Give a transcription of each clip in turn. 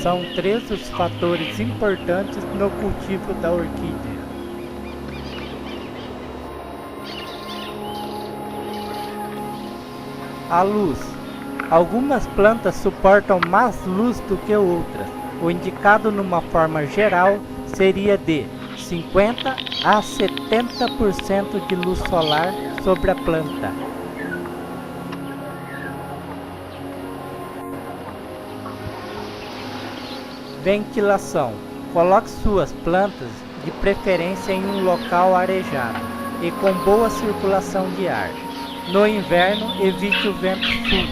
São 3 os fatores importantes no cultivo da orquídea. A luz. Algumas plantas suportam mais luz do que outras. O indicado numa forma geral seria de 50 a 70% de luz solar sobre a planta. Ventilação. Coloque suas plantas, de preferência em um local arejado e com boa circulação de ar. No inverno, evite o vento sul.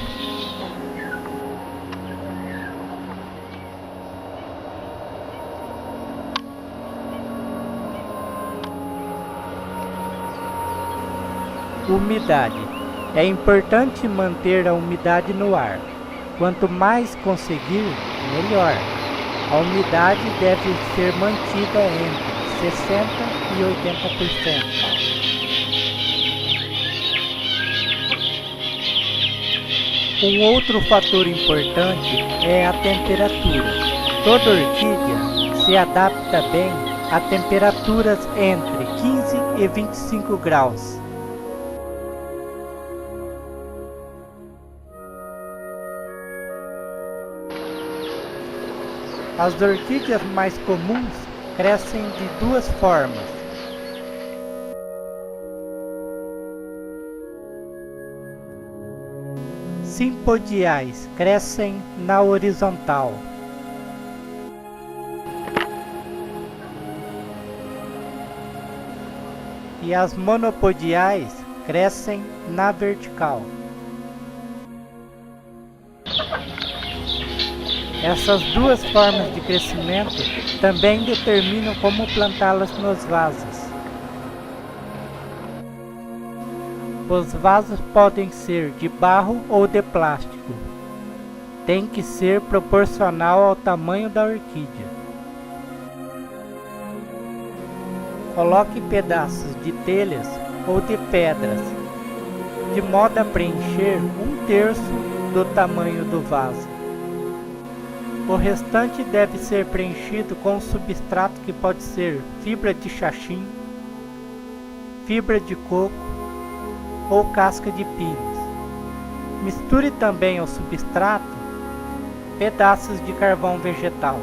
Umidade. É importante manter a umidade no ar. Quanto mais conseguir, melhor. A umidade deve ser mantida entre 60% e 80%. Um outro fator importante é a temperatura. Toda orquídea se adapta bem a temperaturas entre 15 e 25 graus. As orquídeas mais comuns crescem de 2 formas. Simpodiais crescem na horizontal. E as monopodiais crescem na vertical. Essas 2 formas de crescimento também determinam como plantá-las nos vasos. Os vasos podem ser de barro ou de plástico. Tem que ser proporcional ao tamanho da orquídea. Coloque pedaços de telhas ou de pedras, de modo a preencher 1/3 do tamanho do vaso. O restante deve ser preenchido com substrato que pode ser fibra de xaxim, fibra de coco ou casca de pinos. Misture também ao substrato pedaços de carvão vegetal.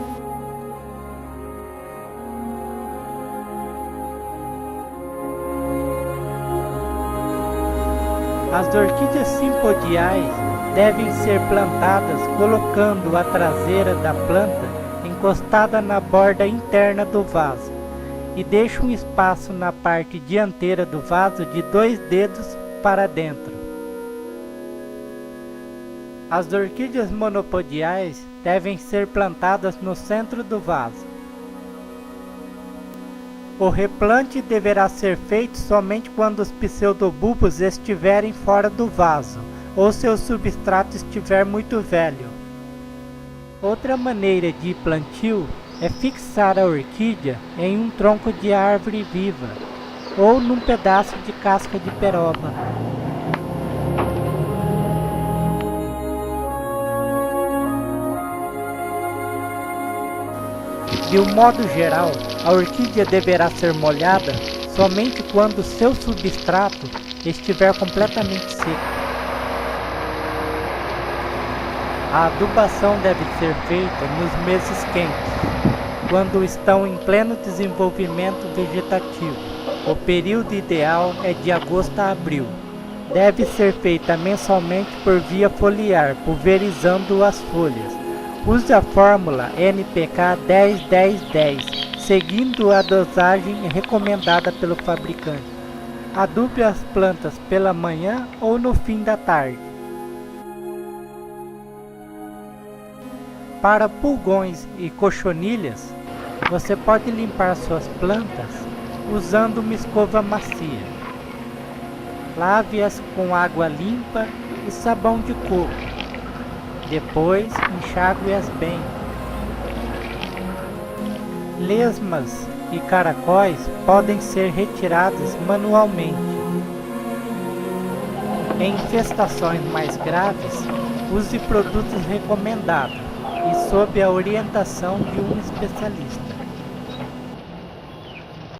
As orquídeas simpodiais devem ser plantadas colocando a traseira da planta encostada na borda interna do vaso e deixe um espaço na parte dianteira do vaso de 2 dedos para dentro. As orquídeas monopodiais devem ser plantadas no centro do vaso. O replante deverá ser feito somente quando os pseudobulbos estiverem fora do vaso ou seu substrato estiver muito velho. Outra maneira de plantio é fixar a orquídea em um tronco de árvore viva ou num pedaço de casca de peroba. De um modo geral, a orquídea deverá ser molhada somente quando seu substrato estiver completamente seco. A adubação deve ser feita nos meses quentes, quando estão em pleno desenvolvimento vegetativo. O período ideal é de agosto a abril. Deve ser feita mensalmente por via foliar, pulverizando as folhas. Use a fórmula NPK 10-10-10, seguindo a dosagem recomendada pelo fabricante. Adube as plantas pela manhã ou no fim da tarde. Para pulgões e cochonilhas, você pode limpar suas plantas usando uma escova macia. Lave-as com água limpa e sabão de coco. Depois, enxague-as bem. Lesmas e caracóis podem ser retirados manualmente. Em infestações mais graves, use produtos recomendados e sob a orientação de um especialista.